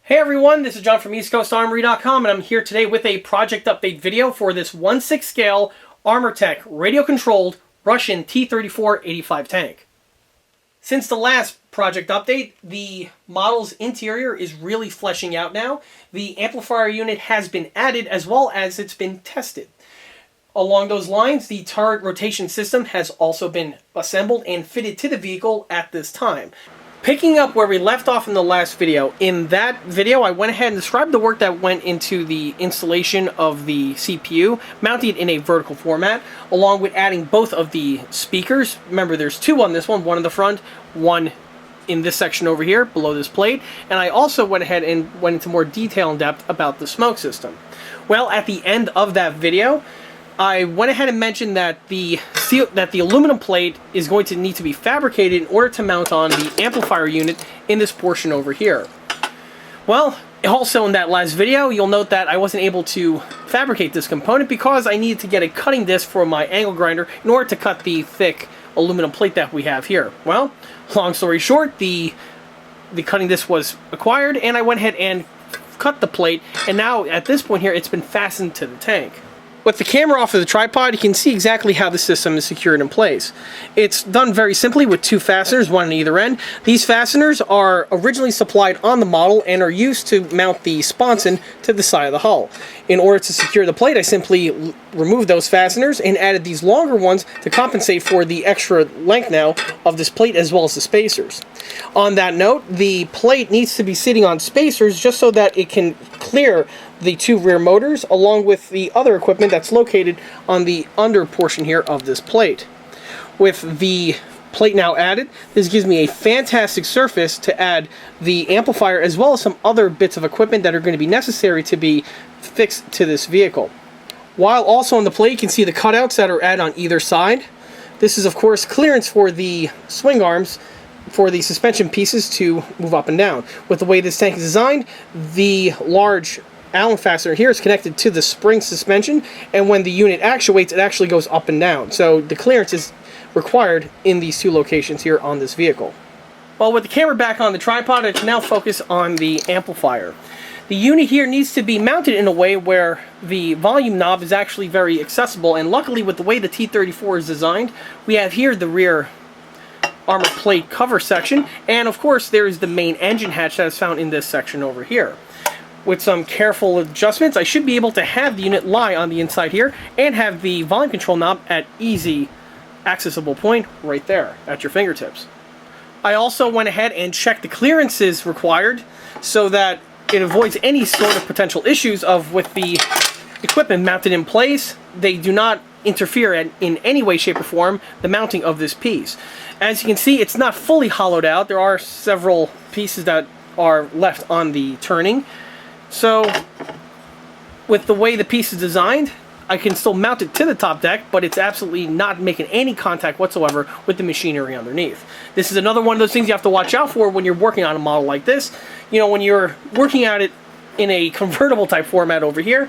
Hey everyone, this is John from EastCoastArmory.com, and I'm here today with a project update video for this 1/6 scale Armortek radio-controlled Russian T34 85 tank. Since the last project update, the model's interior is really fleshing out now. The amplifier unit has been added as well as it's been tested. Along those lines, the turret rotation system has also been assembled and fitted to the vehicle at this time. Picking up where we left off in the last video, in that video I went ahead and described the work that went into the installation of the CPU, mounting it in a vertical format, along with adding both of the speakers. Remember, there's two on this one in the front, one in this section over here, below this plate, and I also went ahead and went into more detail and depth about the smoke system. Well, at the end of that video, I went ahead and mentioned that the aluminum plate is going to need to be fabricated in order to mount on the amplifier unit in this portion over here. Well, also in that last video, you'll note that I wasn't able to fabricate this component because I needed to get a cutting disc for my angle grinder in order to cut the thick aluminum plate that we have here. Well, long story short, the cutting disc was acquired, and I went ahead and cut the plate, and now at this point here, it's been fastened to the tank. With the camera off of the tripod, you can see exactly how the system is secured in place. It's done very simply with two fasteners, one on either end. These fasteners are originally supplied on the model and are used to mount the sponson to the side of the hull. In order to secure the plate, I simply removed those fasteners and added these longer ones to compensate for the extra length now of this plate as well as the spacers. On that note, the plate needs to be sitting on spacers just so that it can clear the two rear motors along with the other equipment that's located on the under portion here of this plate. With the plate now added, this gives me a fantastic surface to add the amplifier as well as some other bits of equipment that are going to be necessary to be fixed to this vehicle. While also on the plate, you can see the cutouts that are added on either side. This is of course clearance for the swing arms for the suspension pieces to move up and down. With the way this tank is designed, the large Allen fastener here is connected to the spring suspension, and when the unit actuates, it actually goes up and down. So the clearance is required in these two locations here on this vehicle. Well, with the camera back on the tripod, I can now focus on the amplifier. The unit here needs to be mounted in a way where the volume knob is actually very accessible, and luckily with the way the T34 is designed, we have here the rear armor plate cover section, and of course there is the main engine hatch that is found in this section over here. With some careful adjustments, I should be able to have the unit lie on the inside here and have the volume control knob at easy accessible point right there at your fingertips. I also went ahead and checked the clearances required so that it avoids any sort of potential issues with the equipment mounted in place. They do not interfere in any way, shape, or form the mounting of this piece. As you can see, it's not fully hollowed out. There are several pieces that are left on the turning. So, with the way the piece is designed, I can still mount it to the top deck, but it's absolutely not making any contact whatsoever with the machinery underneath. This is another one of those things you have to watch out for when you're working on a model like this. You know, when you're working at it in a convertible type format over here,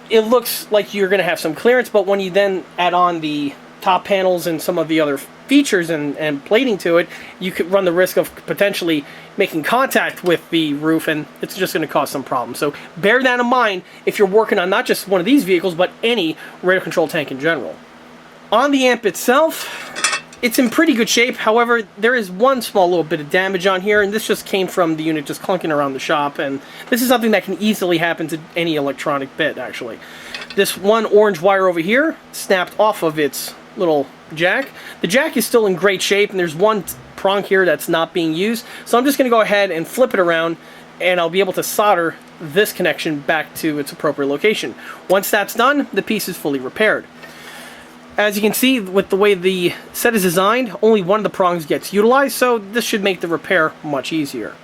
it looks like you're going to have some clearance, but when you then add on the top panels and some of the other features and plating to it, you could run the risk of potentially making contact with the roof, and it's just going to cause some problems. So bear that in mind if you're working on not just one of these vehicles, but any radio control tank in general. On the amp itself, it's in pretty good shape. However, there is one small little bit of damage on here, and this just came from the unit just clunking around the shop, and this is something that can easily happen to any electronic bit, actually. This one orange wire over here snapped off of its little jack. The jack is still in great shape, and there's one prong here that's not being used, so I'm just going to go ahead and flip it around, and I'll be able to solder this connection back to its appropriate location. Once that's done, the piece is fully repaired. As you can see, with the way the set is designed, only one of the prongs gets utilized, so this should make the repair much easier.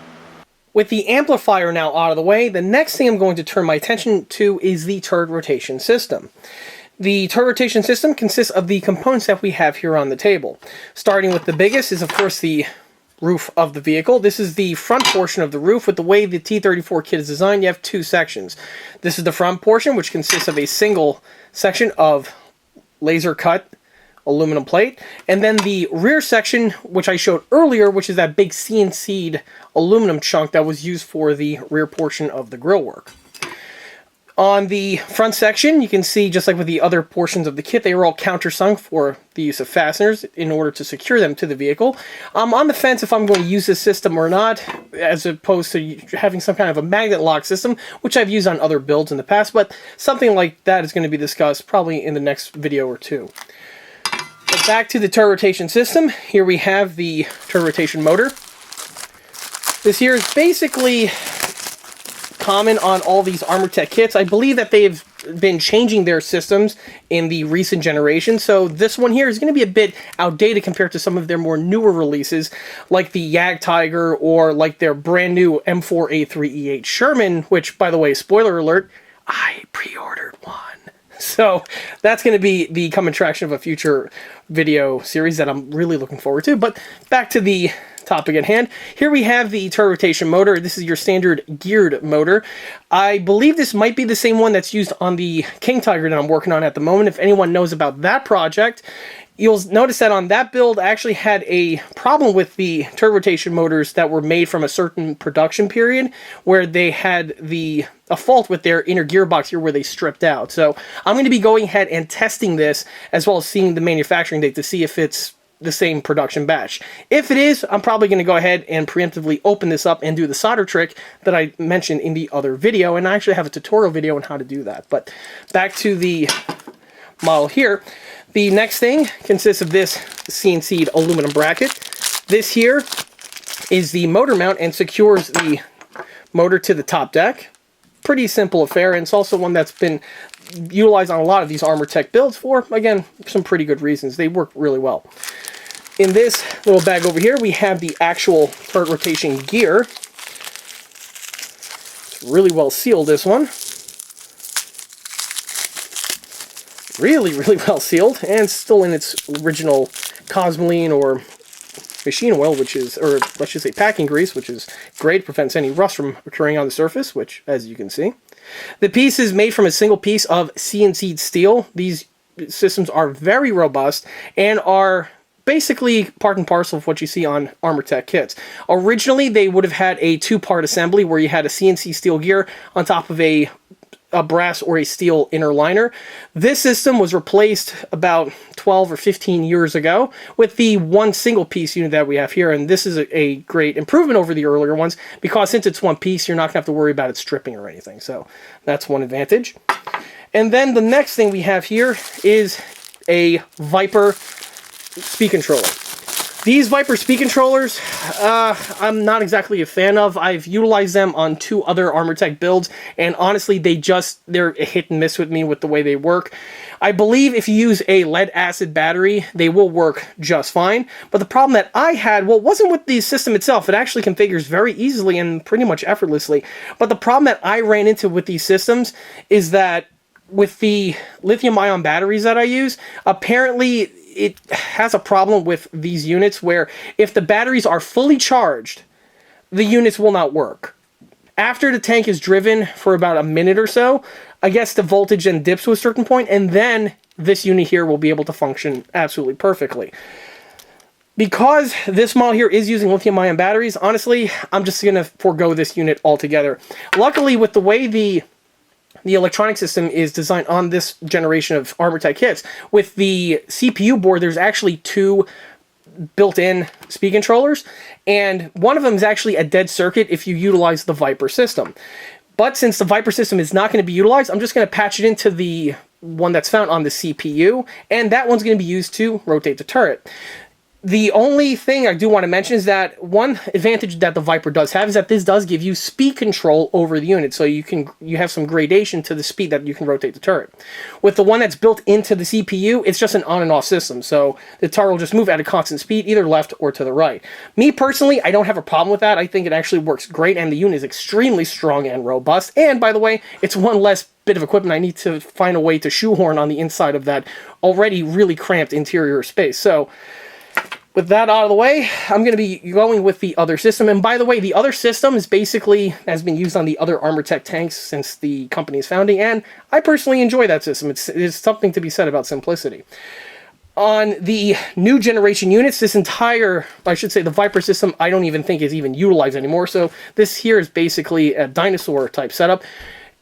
With the amplifier now out of the way, the next thing I'm going to turn my attention to is the turret rotation system. The turret rotation system consists of the components that we have here on the table. Starting with the biggest is, of course, the roof of the vehicle. This is the front portion of the roof. With the way the T34 kit is designed, you have two sections. This is the front portion, which consists of a single section of laser cut aluminum plate. And then the rear section, which I showed earlier, which is that big CNC'd aluminum chunk that was used for the rear portion of the grille work. On the front section, you can see, just like with the other portions of the kit, they were all countersunk for the use of fasteners in order to secure them to the vehicle. I'm on the fence if I'm going to use this system or not, as opposed to having some kind of a magnet lock system, which I've used on other builds in the past, but something like that is going to be discussed probably in the next video or two. But back to the turbo rotation system. Here we have the turbo rotation motor. This here is basically common on all these Armortek kits. I believe that they've been changing their systems in the recent generation, so this one here is going to be a bit outdated compared to some of their more newer releases, like the Jag Tiger or like their brand new M4A3E8 Sherman, which, by the way, spoiler alert, I pre-ordered one. So that's going to be the coming attraction of a future video series that I'm really looking forward to. But back to the topic at hand. Here we have the turbo rotation motor. This is your standard geared motor. I believe this might be the same one that's used on the King Tiger that I'm working on at the moment. If anyone knows about that project, you'll notice that on that build, I actually had a problem with the turbo rotation motors that were made from a certain production period where they had a fault with their inner gearbox here where they stripped out. So I'm going to be going ahead and testing this as well as seeing the manufacturing date to see if it's the same production batch. If it is, I'm probably going to go ahead and preemptively open this up and do the solder trick that I mentioned in the other video, and I actually have a tutorial video on how to do that. But back to the model here. The next thing consists of this CNC'd aluminum bracket. This here is the motor mount and secures the motor to the top deck. Pretty simple affair, and it's also one that's been utilized on a lot of these Armortek builds for, again, some pretty good reasons. They work really well. In this little bag over here, we have the actual turret rotation gear. It's really well sealed, this one. Really, really well sealed, and still in its original Cosmoline or machine oil, which is, or let's just say packing grease, which is great, prevents any rust from occurring on the surface, which, as you can see. The piece is made from a single piece of CNC'd steel. These systems are very robust and are basically part and parcel of what you see on Armortek kits. Originally, they would have had a two-part assembly where you had a CNC steel gear on top of a brass or a steel inner liner. This system was replaced about 12 or 15 years ago with the one single piece unit that we have here, and this is a great improvement over the earlier ones because since it's one piece, you're not going to have to worry about it stripping or anything, so that's one advantage. And then the next thing we have here is a Viper speed controller. These Viper speed controllers, I'm not exactly a fan of. I've utilized them on two other Armortek builds, and honestly, they're a hit and miss with me with the way they work. I believe if you use a lead-acid battery, they will work just fine. But the problem that I had, well, it wasn't with the system itself. It actually configures very easily and pretty much effortlessly. But the problem that I ran into with these systems is that with the lithium-ion batteries that I use, apparently it has a problem with these units where if the batteries are fully charged, the units will not work. After the tank is driven for about a minute or so, I guess the voltage then dips to a certain point, and then this unit here will be able to function absolutely perfectly. Because this model here is using lithium-ion batteries, honestly, I'm just going to forego this unit altogether. Luckily, with the way the electronic system is designed on this generation of Armortek kits, with the CPU board, there's actually two built-in speed controllers, and one of them is actually a dead circuit if you utilize the Viper system. But since the Viper system is not going to be utilized, I'm just going to patch it into the one that's found on the CPU, and that one's going to be used to rotate the turret. The only thing I do want to mention is that one advantage that the Viper does have is that this does give you speed control over the unit, so you have some gradation to the speed that you can rotate the turret. With the one that's built into the CPU, it's just an on and off system, so the turret will just move at a constant speed, either left or to the right. Me personally, I don't have a problem with that. I think it actually works great, and the unit is extremely strong and robust. And by the way, it's one less bit of equipment I need to find a way to shoehorn on the inside of that already really cramped interior space. So with that out of the way, I'm going to be going with the other system. And by the way, the other system is basically has been used on the other Armortek tanks since the company's founding, and I personally enjoy that system. It's something to be said about simplicity. On the new generation units, this entire, I should say the Viper system, I don't even think is even utilized anymore. So this here is basically a dinosaur type setup.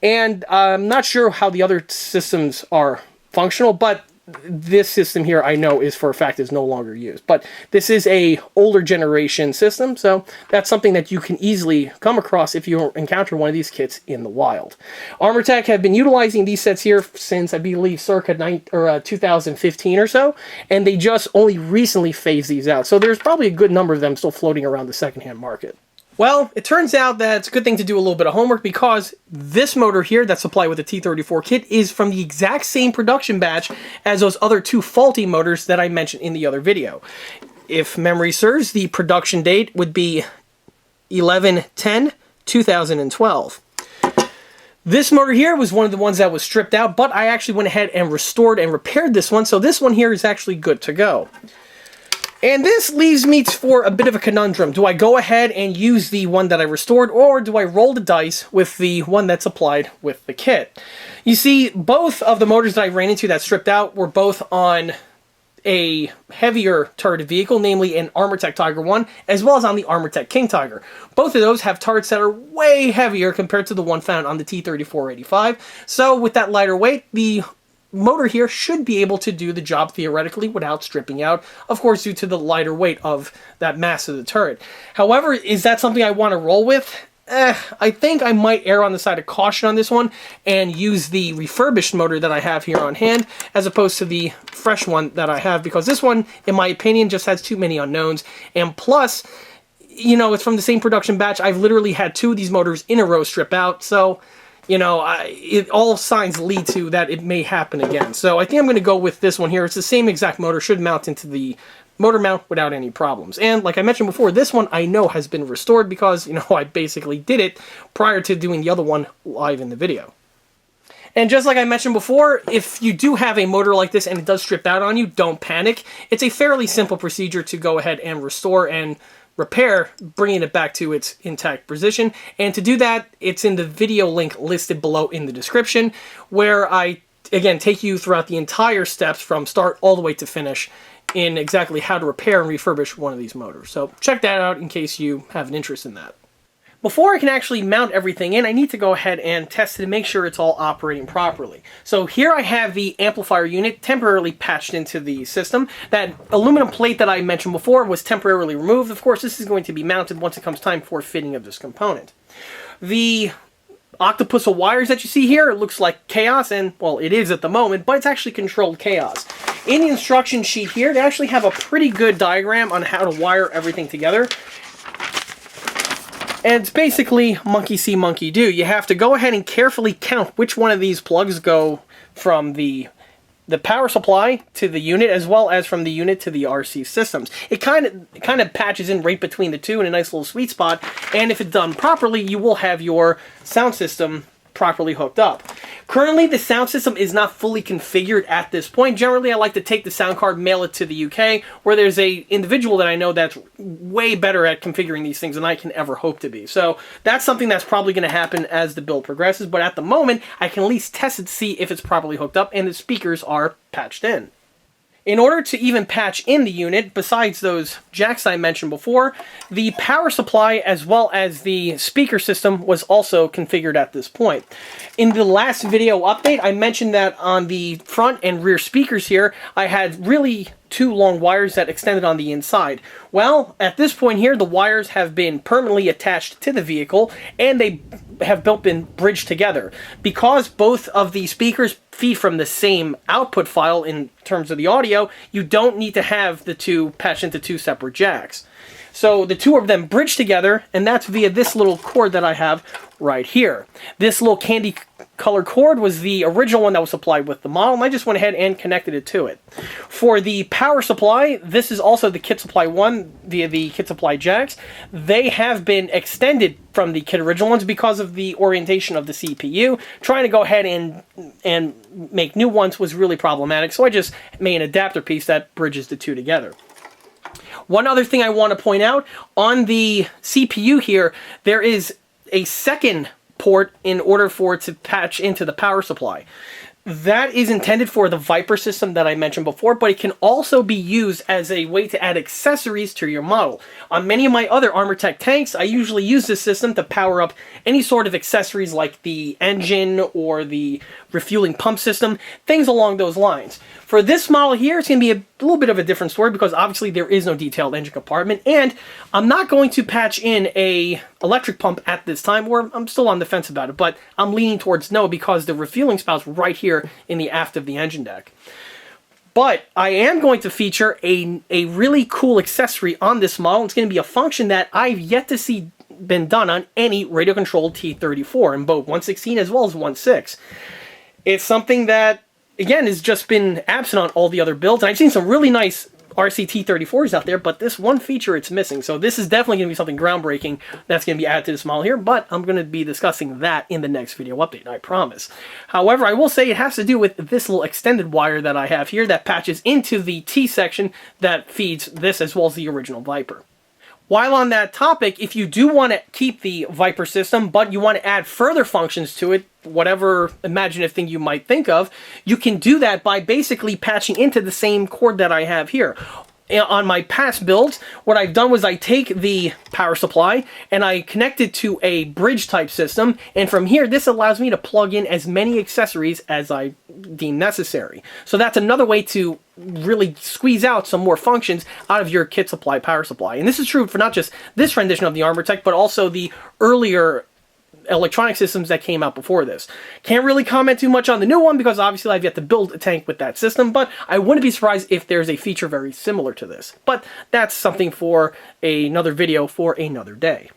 And I'm not sure how the other systems are functional, but this system here I know is for a fact is no longer used. But this is a older generation system, so that's something that you can easily come across if you encounter one of these kits in the wild. Armortek have been utilizing these sets here since I believe circa 2015 or so, and they just only recently phased these out. So there's probably a good number of them still floating around the secondhand market. Well, it turns out that it's a good thing to do a little bit of homework, because this motor here that's supplied with the T34 kit is from the exact same production batch as those other two faulty motors that I mentioned in the other video. If memory serves, the production date would be 11/10/2012. This motor here was one of the ones that was stripped out, but I actually went ahead and restored and repaired this one, so this one here is actually good to go. And this leaves me for a bit of a conundrum. Do I go ahead and use the one that I restored, or do I roll the dice with the one that's applied with the kit? You see, both of the motors that I ran into that stripped out were both on a heavier turreted vehicle, namely an Armortek Tiger 1, as well as on the Armortek King Tiger. Both of those have turrets that are way heavier compared to the one found on the T34-85. So with that lighter weight, the motor here should be able to do the job theoretically without stripping out, of course due to the lighter weight of that mass of the turret. However, is that something I want to roll with? I think I might err on the side of caution on this one and use the refurbished motor that I have here on hand as opposed to the fresh one that I have, because this one, in my opinion, just has too many unknowns. And plus, you know, it's from the same production batch. I've literally had two of these motors in a row strip out, so you know, all signs lead to that it may happen again. So I think I'm going to go with this one here. It's the same exact motor, should mount into the motor mount without any problems. And like I mentioned before, this one I know has been restored because, you know, I basically did it prior to doing the other one live in the video. And just like I mentioned before, if you do have a motor like this and it does strip out on you, don't panic. It's a fairly simple procedure to go ahead and restore and repair, bringing it back to its intact position. And to do that, it's in the video link listed below in the description, where I, again, take you throughout the entire steps from start all the way to finish in exactly how to repair and refurbish one of these motors. So check that out in case you have an interest in that. Before I can actually mount everything in, I need to go ahead and test it and make sure it's all operating properly. So here I have the amplifier unit temporarily patched into the system. That aluminum plate that I mentioned before was temporarily removed. Of course, this is going to be mounted once it comes time for fitting of this component. The octopus of wires that you see here, it looks like chaos, and well, it is at the moment, but it's actually controlled chaos. In the instruction sheet here, they actually have a pretty good diagram on how to wire everything together. And it's basically monkey see, monkey do. You have to go ahead and carefully count which one of these plugs go from the power supply to the unit, as well as from the unit to the RC systems. It kind of patches in right between the two in a nice little sweet spot, and if it's done properly, you will have your sound system properly hooked up. Currently, the sound system is not fully configured at this point. Generally, I like to take the sound card, mail it to the UK, where there's a individual that I know that's way better at configuring these things than I can ever hope to be. So that's something that's probably going to happen as the build progresses, but at the moment, I can at least test it to see if it's properly hooked up and the speakers are patched in. In order to even patch in the unit, besides those jacks I mentioned before, the power supply as well as the speaker system was also configured at this point. In the last video update, I mentioned that on the front and rear speakers here, I had really two long wires that extended on the inside. Well, at this point here, the wires have been permanently attached to the vehicle, and they have been bridged together. Because both of the speakers feed from the same output file in terms of the audio, you don't need to have the two patched into two separate jacks. So the two of them bridge together, and that's via this little cord that I have right here. This little candy color cord was the original one that was supplied with the model, and I just went ahead and connected it to it. For the power supply, this is also the kit supply one via the kit supply jacks. They have been extended from the kit original ones because of the orientation of the CPU. Trying to go ahead and make new ones was really problematic, so I just made an adapter piece that bridges the two together. One other thing I want to point out, on the CPU here, there is a second port in order for it to patch into the power supply. That is intended for the Viper system that I mentioned before, but it can also be used as a way to add accessories to your model. On many of my other Armortek tanks, I usually use this system to power up any sort of accessories like the engine or the refueling pump system, things along those lines. For this model here, it's going to be a little bit of a different story because obviously there is no detailed engine compartment, and I'm not going to patch in a electric pump at this time, or I'm still on the fence about it, but I'm leaning towards no because the refueling spout's right here in the aft of the engine deck. But I am going to feature a really cool accessory on this model. It's going to be a function that I've yet to see been done on any radio-controlled T34 in both 116 as well as 1.6. It's something that, again, has just been absent on all the other builds. And I've seen some really nice RC T34s out there, but this one feature it's missing. So this is definitely going to be something groundbreaking that's going to be added to this model here, but I'm going to be discussing that in the next video update, I promise. However, I will say it has to do with this little extended wire that I have here that patches into the T section that feeds this as well as the original Viper. While on that topic, if you do want to keep the Viper system, but you want to add further functions to it, whatever imaginative thing you might think of, you can do that by basically patching into the same cord that I have here. On my past builds, what I've done was I take the power supply and I connect it to a bridge type system, and from here this allows me to plug in as many accessories as I deem necessary. So that's another way to really squeeze out some more functions out of your kit supply power supply. And this is true for not just this rendition of the Armortek, but also the earlier electronic systems that came out before this. Can't really comment too much on the new one because obviously I've yet to build a tank with that system, but I wouldn't be surprised if there's a feature very similar to this. But that's something for another video for another day.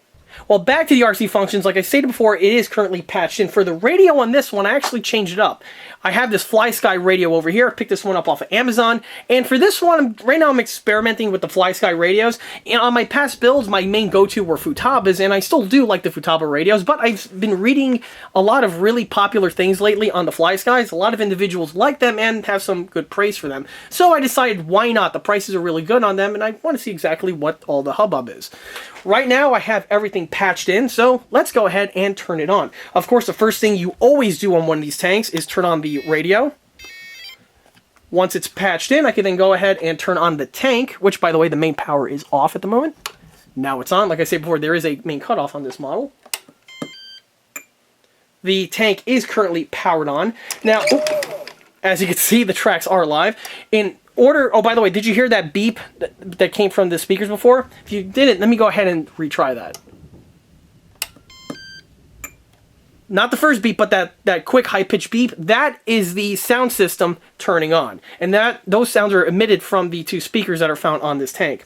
Well, back to the RC functions, like I stated before, it is currently patched in. For the radio on this one, I actually changed it up. I have this Fly Sky radio over here. I picked this one up off of Amazon. And for this one, right now I'm experimenting with the Fly Sky radios. And on my past builds, my main go-to were Futabas, and I still do like the Futaba radios, but I've been reading a lot of really popular things lately on the Fly Skies. A lot of individuals like them and have some good praise for them. So I decided, why not? The prices are really good on them, and I want to see exactly what all the hubbub is. Right now, I have everything patched in, so let's go ahead and turn it on. Of course, the first thing you always do on one of these tanks is turn on the radio. Once it's patched in, I can then go ahead and turn on the tank, which, by the way, the main power is off at the moment. Now it's on. Like I said before, there is a main cutoff on this model. The tank is currently powered on. Now, as you can see, the tracks are live. Oh, by the way, did you hear that beep that came from the speakers before? If you didn't, let me go ahead and retry that. Not the first beep, but that quick high-pitched beep. That is the sound system turning on. And those sounds are emitted from the two speakers that are found on this tank.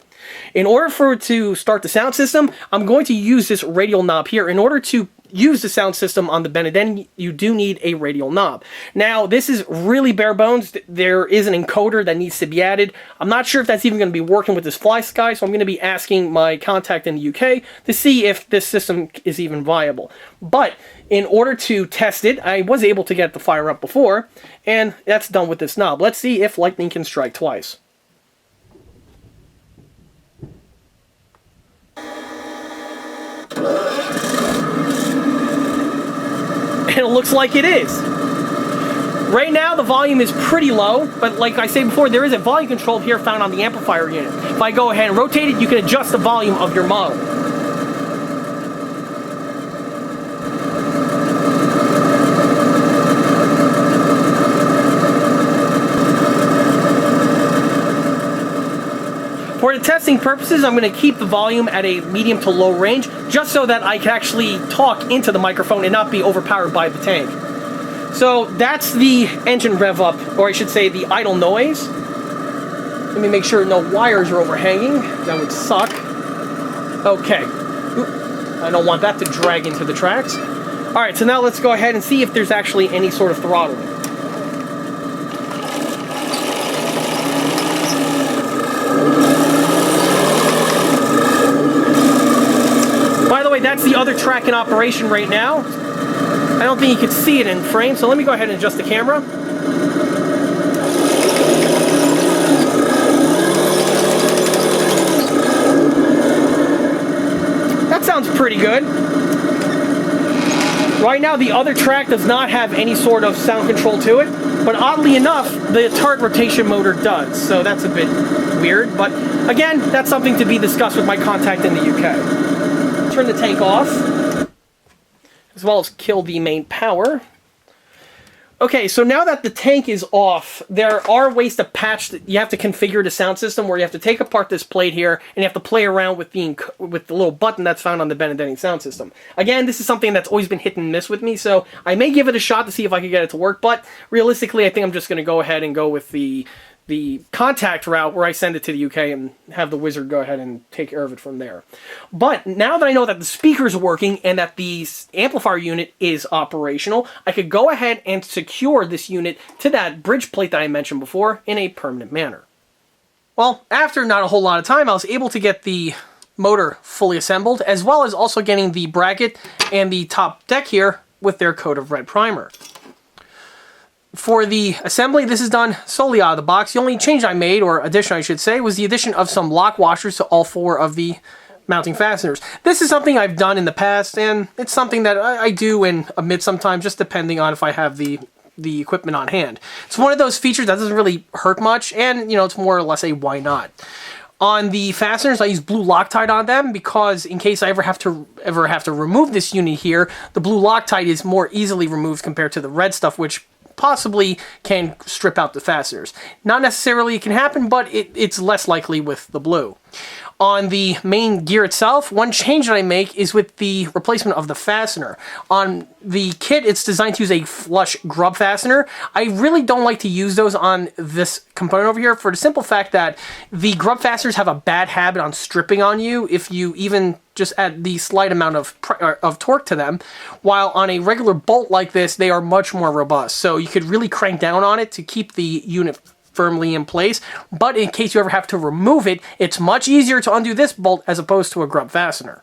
In order for it to start the sound system, I'm going to use this radial knob here. In order to use the sound system on the Beneden, you do need a radial knob. Now, this is really bare bones. There is an encoder that needs to be added. I'm not sure if that's even going to be working with this Fly Sky, so I'm going to be asking my contact in the UK to see if this system is even viable. But in order to test it, I was able to get the fire up before, and that's done with this knob. Let's see if lightning can strike twice. And it looks like it is. Right now, the volume is pretty low, but like I said before, there is a volume control here found on the Amplifier Unit. If I go ahead and rotate it, you can adjust the volume of your model. For the testing purposes, I'm going to keep the volume at a medium to low range, just so that I can actually talk into the microphone and not be overpowered by the tank. So that's the engine rev up, or I should say the idle noise. Let me make sure no wires are overhanging. That would suck. Okay. Oop. I don't want that to drag into the tracks. Alright, so now let's go ahead and see if there's actually any sort of throttling. That's the other track in operation right now. I don't think you can see it in frame, so let me go ahead and adjust the camera. That sounds pretty good. Right now, the other track does not have any sort of sound control to it. But oddly enough, the turret rotation motor does, so that's a bit weird. But again, that's something to be discussed with my contact in the UK. Turn the tank off, as well as kill the main power. Okay, so now that the tank is off, there are ways to patch that. You have to configure the sound system where you have to take apart this plate here and you have to play around with the little button that's found on the Benedetti sound system. Again, this is something that's always been hit and miss with me, so I may give it a shot to see if I can get it to work, but realistically I think I'm just going to go ahead and go with the contact route where I send it to the UK and have the wizard go ahead and take care of it from there. But now that I know that the speaker's working and that the amplifier unit is operational, I could go ahead and secure this unit to that bridge plate that I mentioned before in a permanent manner. Well, after not a whole lot of time, I was able to get the motor fully assembled, as well as also getting the bracket and the top deck here with their coat of red primer. For the assembly, this is done solely out of the box. The only change I made, or addition I should say, was the addition of some lock washers to all four of the mounting fasteners. This is something I've done in the past, and it's something that I do and omit sometimes, just depending on if I have the equipment on hand. It's one of those features that doesn't really hurt much, and it's more or less a why not. On the fasteners, I use blue Loctite on them because in case I ever have to remove this unit here, the blue Loctite is more easily removed compared to the red stuff, which possibly can strip out the fasteners. Not necessarily it can happen, but it's less likely with the blue. On the main gear itself, one change that I make is with the replacement of the fastener. On the kit, it's designed to use a flush grub fastener. I really don't like to use those on this component over here for the simple fact that the grub fasteners have a bad habit on stripping on you if you even just add the slight amount of torque to them, while on a regular bolt like this, they are much more robust. So you could really crank down on it to keep the unit firmly in place, but in case you ever have to remove it, it's much easier to undo this bolt as opposed to a grub fastener.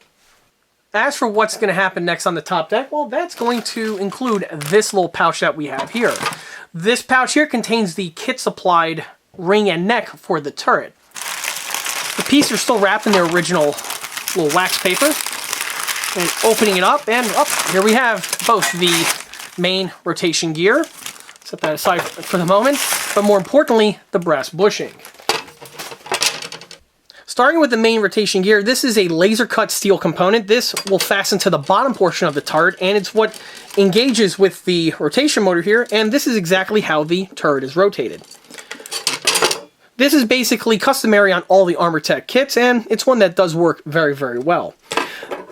As for what's going to happen next on the top deck, well, that's going to include this little pouch that we have here. This pouch here contains the kit-supplied ring and neck for the turret. The pieces are still wrapped in their original little wax paper. And opening it up, and here we have both the main rotation gear. Set that aside for the moment, but more importantly, the brass bushing. Starting with the main rotation gear, this is a laser cut steel component. This will fasten to the bottom portion of the turret, and it's what engages with the rotation motor here, and this is exactly how the turret is rotated. This is basically customary on all the Armortek kits, and it's one that does work very, very well.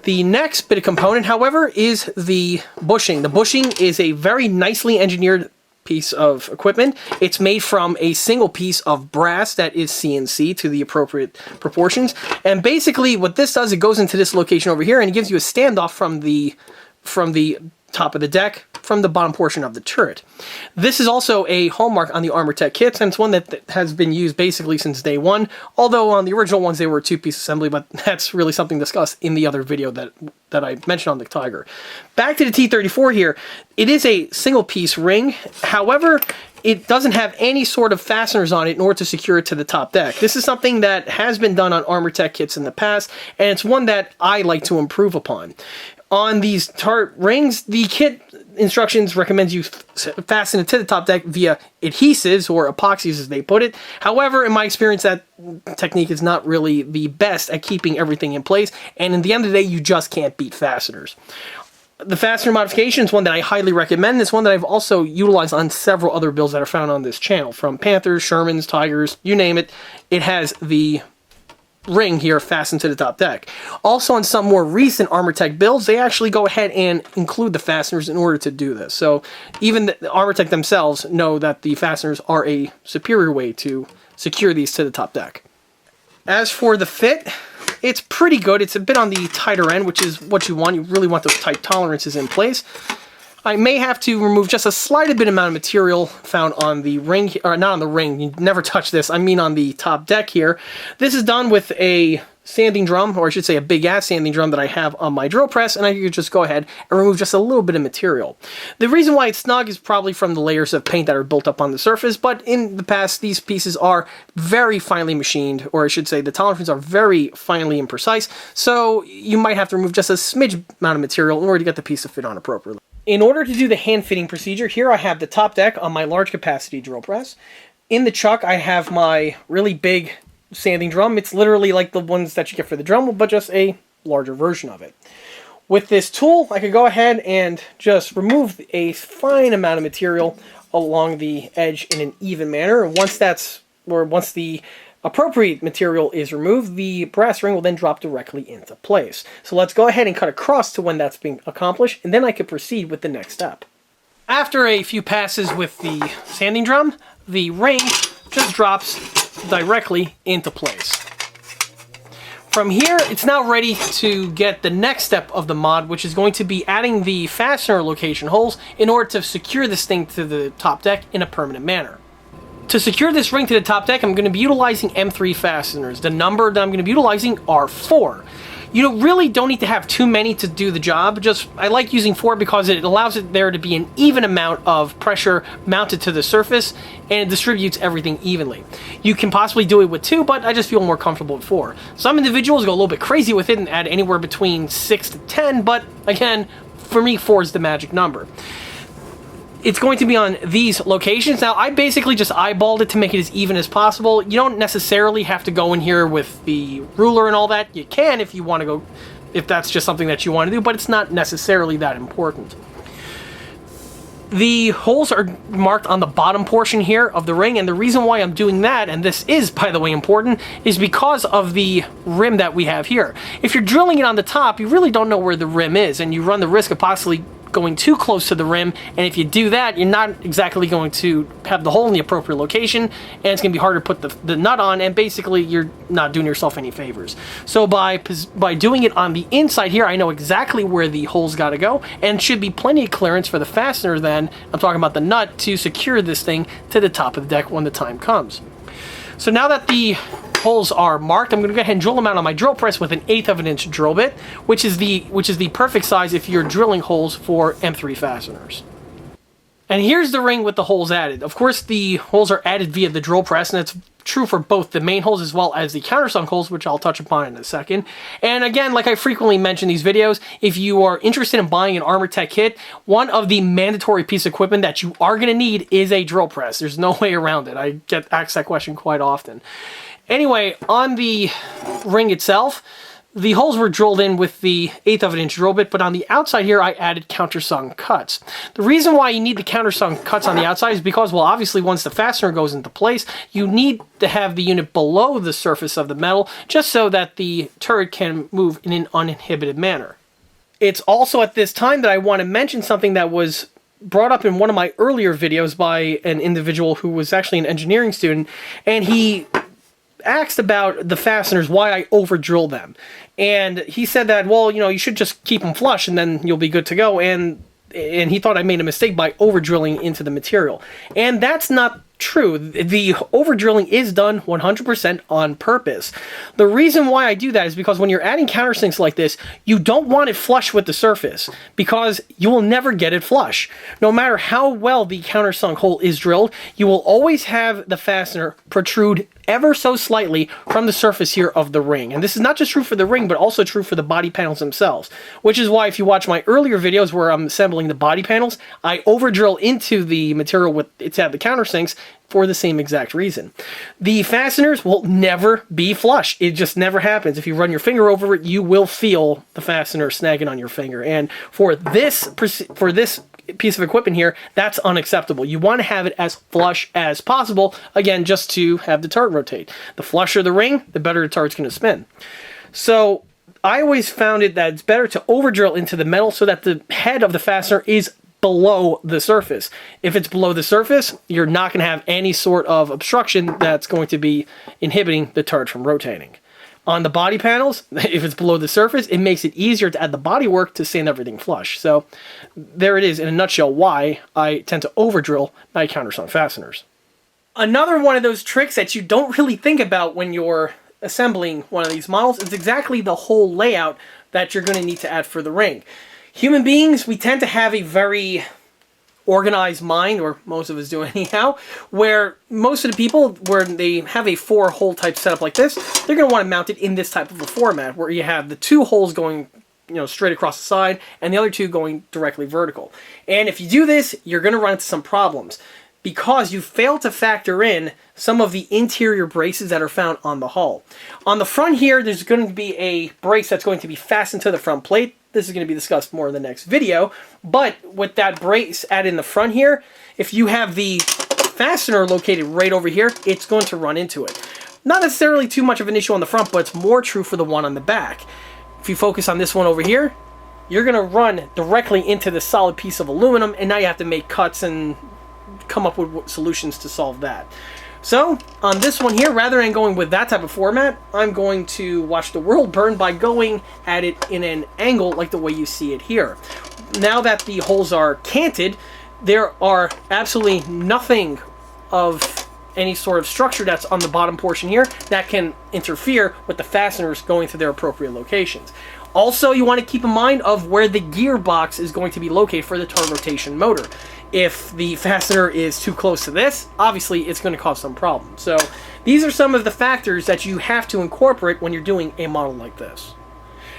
The next bit of component, however, is the bushing. The bushing is a very nicely engineered piece of equipment. It's made from a single piece of brass that is CNC to the appropriate proportions. And basically what this does, it goes into this location over here and it gives you a standoff from the top of the deck, from the bottom portion of the turret. This is also a hallmark on the Armortek kits, and it's one that has been used basically since day one, although on the original ones they were a two-piece assembly, but that's really something discussed in the other video that I mentioned on the Tiger. Back to the T34 here, it is a single-piece ring, however, it doesn't have any sort of fasteners on it in order to secure it to the top deck. This is something that has been done on Armortek kits in the past, and it's one that I like to improve upon. On these turret rings, the kit instructions recommends you fasten it to the top deck via adhesives or epoxies as they put it. However, in my experience, that technique is not really the best at keeping everything in place, and in the end of the day, you just can't beat fasteners. The Fastener Modification is one that I highly recommend. It's one that I've also utilized on several other builds that are found on this channel, from Panthers, Shermans, Tigers, you name it. It has the ring here fastened to the top deck. Also on some more recent Armortek builds, they actually go ahead and include the fasteners in order to do this. So even the Armortek themselves know that the fasteners are a superior way to secure these to the top deck. As for the fit, it's pretty good. It's a bit on the tighter end, which is what you want. You really want those tight tolerances in place. I may have to remove just a slight bit amount of material found on the ring, or not on the ring, you never touch this, I mean on the top deck here. This is done with a sanding drum, or I should say a big ass sanding drum that I have on my drill press, and I could just go ahead and remove just a little bit of material. The reason why it's snug is probably from the layers of paint that are built up on the surface, but in the past these pieces are very finely machined, or I should say the tolerances are very finely and precise, so you might have to remove just a smidge amount of material in order to get the piece to fit on appropriately. In order to do the hand fitting procedure, here I have the top deck on my large capacity drill press. In the chuck, I have my really big sanding drum. It's literally like the ones that you get for the drum, but just a larger version of it. With this tool, I could go ahead and just remove a fine amount of material along the edge in an even manner. And once the appropriate material is removed, the brass ring will then drop directly into place. So let's go ahead and cut across to when that's being accomplished, and then I can proceed with the next step. After a few passes with the sanding drum, the ring just drops directly into place. From here, it's now ready to get the next step of the mod, which is going to be adding the fastener location holes in order to secure this thing to the top deck in a permanent manner. To secure this ring to the top deck, I'm going to be utilizing M3 fasteners. The number that I'm going to be utilizing are 4. You really don't need to have too many to do the job. I like using 4 because it allows there to be an even amount of pressure mounted to the surface, and it distributes everything evenly. You can possibly do it with 2, but I just feel more comfortable with 4. Some individuals go a little bit crazy with it and add anywhere between 6 to 10, but again, for me, 4 is the magic number. It's going to be on these locations. Now, I basically just eyeballed it to make it as even as possible. You don't necessarily have to go in here with the ruler and all that. You can if you want to go, if that's just something that you want to do, but it's not necessarily that important. The holes are marked on the bottom portion here of the ring, and the reason why I'm doing that, and this is, by the way, important, is because of the rim that we have here. If you're drilling it on the top, you really don't know where the rim is, and you run the risk of possibly going too close to the rim, and if you do that, you're not exactly going to have the hole in the appropriate location, and it's going to be harder to put the nut on, and basically you're not doing yourself any favors. So by doing it on the inside here, I know exactly where the hole's got to go, and should be plenty of clearance for the fastener then, I'm talking about the nut, to secure this thing to the top of the deck when the time comes. So now that the holes are marked, I'm going to go ahead and drill them out on my drill press with an 1/8 of an inch drill bit, which is the perfect size if you're drilling holes for M3 fasteners. And here's the ring with the holes added. Of course, the holes are added via the drill press, and it's true for both the main holes as well as the countersunk holes, which I'll touch upon in a second. And again, like I frequently mention in these videos, if you are interested in buying an Armortek kit, one of the mandatory pieces of equipment that you are going to need is a drill press. There's no way around it. I get asked that question quite often. Anyway, on the ring itself, the holes were drilled in with the 1/8 of an inch drill bit, but on the outside here, I added countersunk cuts. The reason why you need the countersunk cuts on the outside is because, well, obviously once the fastener goes into place, you need to have the unit below the surface of the metal, just so that the turret can move in an uninhibited manner. It's also at this time that I want to mention something that was brought up in one of my earlier videos by an individual who was actually an engineering student, and he asked about the fasteners, why I over drill them. And he said that, well, you know, you should just keep them flush and then you'll be good to go. And he thought I made a mistake by over drilling into the material. And that's not true. The over drilling is done 100% on purpose. The reason why I do that is because when you're adding countersinks like this, you don't want it flush with the surface, because you will never get it flush. No matter how well the countersunk hole is drilled, you will always have the fastener protrude ever so slightly from the surface here of the ring. And this is not just true for the ring, but also true for the body panels themselves, which is why if you watch my earlier videos where I'm assembling the body panels, I over drill into the material with it's at the countersinks for the same exact reason. The fasteners will never be flush. It just never happens. If you run your finger over it, you will feel the fastener snagging on your finger. And for this piece of equipment here, that's unacceptable. You want to have it as flush as possible, again, just to have the turret rotate. The flusher the ring, the better the turret's going to spin. So I always found it that it's better to over drill into the metal so that the head of the fastener is below the surface. If it's below the surface, you're not going to have any sort of obstruction that's going to be inhibiting the turret from rotating. On the body panels, if it's below the surface, it makes it easier to add the body work to sand everything flush. So there it is in a nutshell why I tend to over drill my countersunk fasteners. Another one of those tricks that you don't really think about when you're assembling one of these models is exactly the whole layout that you're going to need to add for the ring. Human beings, we tend to have a very organized mind, or most of us do anyhow, where most of the people, where they have a 4-hole type setup like this, they're going to want to mount it in this type of a format, where you have the 2 holes going straight across the side, and the other two going directly vertical. And if you do this, you're going to run into some problems because you fail to factor in some of the interior braces that are found on the hull. On the front here, there's going to be a brace that's going to be fastened to the front plate. This is going to be discussed more in the next video, but with that brace added in the front here, if you have the fastener located right over here, it's going to run into it. Not necessarily too much of an issue on the front, but it's more true for the one on the back. If you focus on this one over here, you're going to run directly into this solid piece of aluminum, and now you have to make cuts and come up with solutions to solve that. So, on this one here, rather than going with that type of format, I'm going to watch the world burn by going at it in an angle like the way you see it here. Now that the holes are canted, there are absolutely nothing of any sort of structure that's on the bottom portion here that can interfere with the fasteners going to their appropriate locations. Also, you want to keep in mind of where the gearbox is going to be located for the turret rotation motor. If the fastener is too close to this, obviously it's going to cause some problems. So these are some of the factors that you have to incorporate when you're doing a model like this.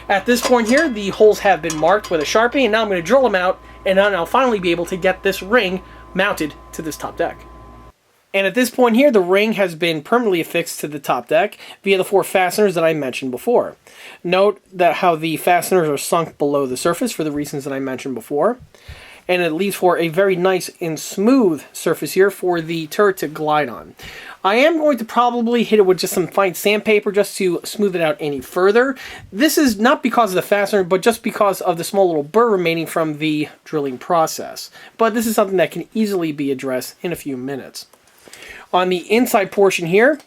At this point here, the holes have been marked with a Sharpie, and now I'm going to drill them out, and then I'll finally be able to get this ring mounted to this top deck. And at this point here, the ring has been permanently affixed to the top deck via the 4 fasteners that I mentioned before. Note that how the fasteners are sunk below the surface for the reasons that I mentioned before. And it leaves for a very nice and smooth surface here for the turret to glide on. I am going to probably hit it with just some fine sandpaper just to smooth it out any further. This is not because of the fastener, but just because of the small little burr remaining from the drilling process. But this is something that can easily be addressed in a few minutes. On the inside portion here,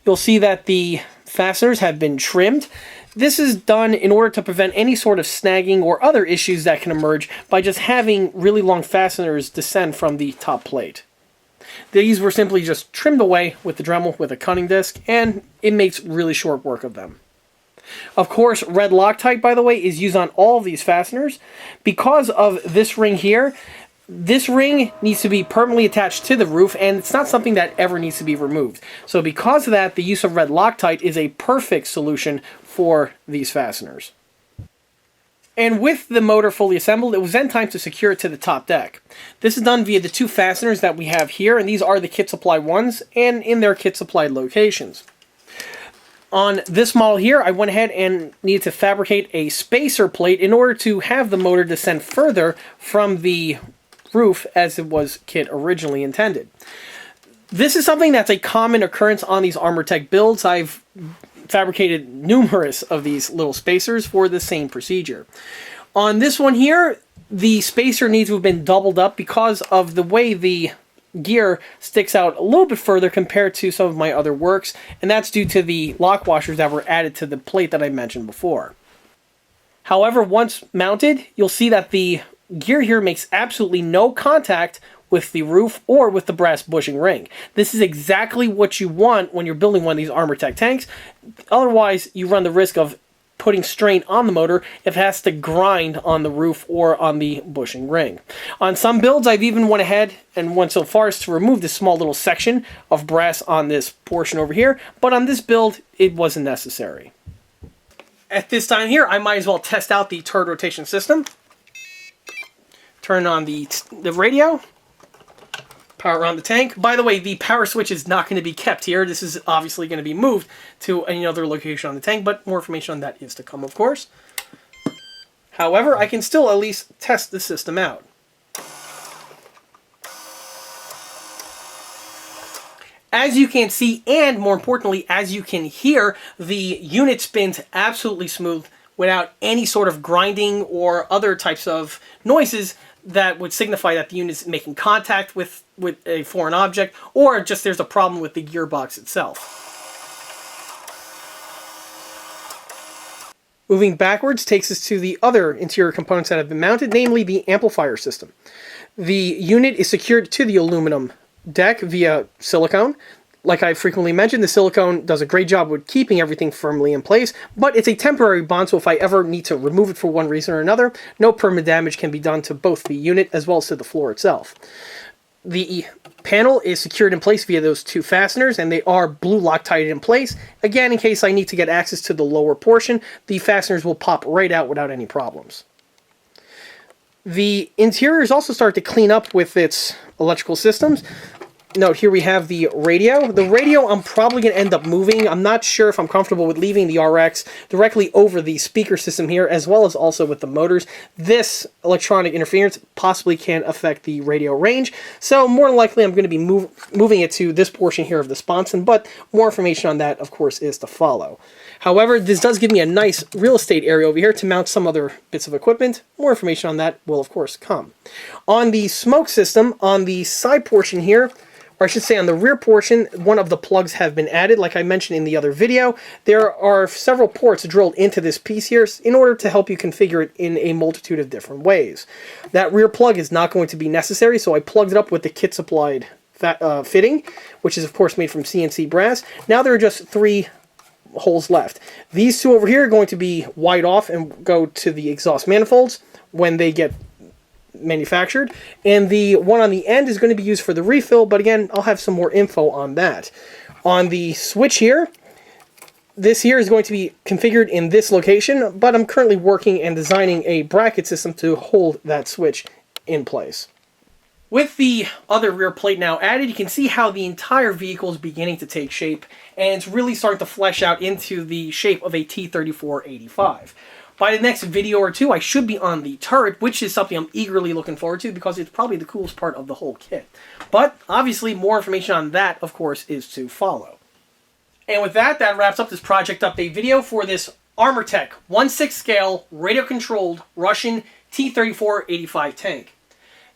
you'll see that the fasteners have been trimmed. This is done in order to prevent any sort of snagging or other issues that can emerge by just having really long fasteners descend from the top plate. These were simply just trimmed away with the Dremel with a cutting disc, and it makes really short work of them. Of course, red Loctite, by the way, is used on all of these fasteners. Because of this ring here, this ring needs to be permanently attached to the roof, and it's not something that ever needs to be removed. So because of that, the use of red Loctite is a perfect solution for these fasteners. And with the motor fully assembled, it was then time to secure it to the top deck. This is done via the 2 fasteners that we have here, and these are the kit supply ones, and in their kit supplied locations. On this model here, I went ahead and needed to fabricate a spacer plate in order to have the motor descend further from the roof as it was kit originally intended. This is something that's a common occurrence on these Armortek builds. I've fabricated numerous of these little spacers for the same procedure. On this one here, the spacer needs to have been doubled up because of the way the gear sticks out a little bit further compared to some of my other works, and that's due to the lock washers that were added to the plate that I mentioned before. However, once mounted, you'll see that the gear here makes absolutely no contact with the roof or with the brass bushing ring. This is exactly what you want when you're building one of these Armortek tanks. Otherwise, you run the risk of putting strain on the motor if it has to grind on the roof or on the bushing ring. On some builds, I've even went ahead and went so far as to remove this small little section of brass on this portion over here, but on this build, it wasn't necessary. At this time here, I might as well test out the turret rotation system. Turn on the radio, power on the tank. By the way, the power switch is not going to be kept here. This is obviously going to be moved to any other location on the tank, but more information on that is to come, of course. However, I can still at least test the system out. As you can see, and more importantly, as you can hear, the unit spins absolutely smooth without any sort of grinding or other types of noises that would signify that the unit is making contact with a foreign object, or just there's a problem with the gearbox itself. Moving backwards takes us to the other interior components that have been mounted, namely the amplifier system. The unit is secured to the aluminum deck via silicone. Like I frequently mentioned, the silicone does a great job with keeping everything firmly in place, but it's a temporary bond, so if I ever need to remove it for one reason or another, no permanent damage can be done to both the unit as well as to the floor itself. The panel is secured in place via those two fasteners, and they are blue Loctited in place. Again, in case I need to get access to the lower portion, the fasteners will pop right out without any problems. The interior is also starting to clean up with its electrical systems. Note, here we have the radio. The radio I'm probably going to end up moving. I'm not sure if I'm comfortable with leaving the RX directly over the speaker system here, as well as also with the motors. This electronic interference possibly can affect the radio range, so more than likely I'm going to be moving it to this portion here of the sponson, but more information on that, of course, is to follow. However, this does give me a nice real estate area over here to mount some other bits of equipment. More information on that will, of course, come. On the smoke system, on the side portion here, or I should say on the rear portion, one of the plugs have been added. Like I mentioned in the other video, there are several ports drilled into this piece here in order to help you configure it in a multitude of different ways. That rear plug is not going to be necessary, so I plugged it up with the kit supplied fitting, which is of course made from CNC brass. Now there are just 3 holes left. These 2 over here are going to be wide off and go to the exhaust manifolds when they get manufactured, and the one on the end is going to be used for the refill, but again, I'll have some more info on that. On the switch here, this here is going to be configured in this location, but I'm currently working and designing a bracket system to hold that switch in place. With the other rear plate now added, you can see how the entire vehicle is beginning to take shape, and it's really starting to flesh out into the shape of a T34-85. By the next video or 2, I should be on the turret, which is something I'm eagerly looking forward to because it's probably the coolest part of the whole kit. But obviously, more information on that, of course, is to follow. And with that, that wraps up this project update video for this Armortek 1/6 scale radio-controlled Russian T34-85 tank.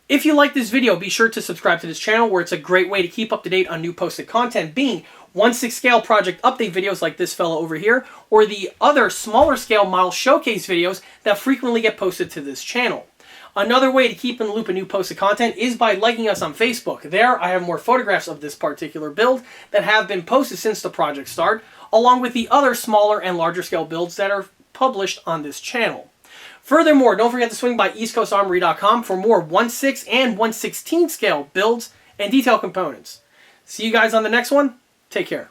If you like this video, be sure to subscribe to this channel, where it's a great way to keep up to date on new posted content, being 1/6 scale project update videos like this fellow over here, or the other smaller scale model showcase videos that frequently get posted to this channel. Another way to keep in the loop of new posted content is by liking us on Facebook. There, I have more photographs of this particular build that have been posted since the project start, along with the other smaller and larger scale builds that are published on this channel. Furthermore, don't forget to swing by EastCoastArmory.com for more 1/6 and 1/16 scale builds and detail components. See you guys on the next one. Take care.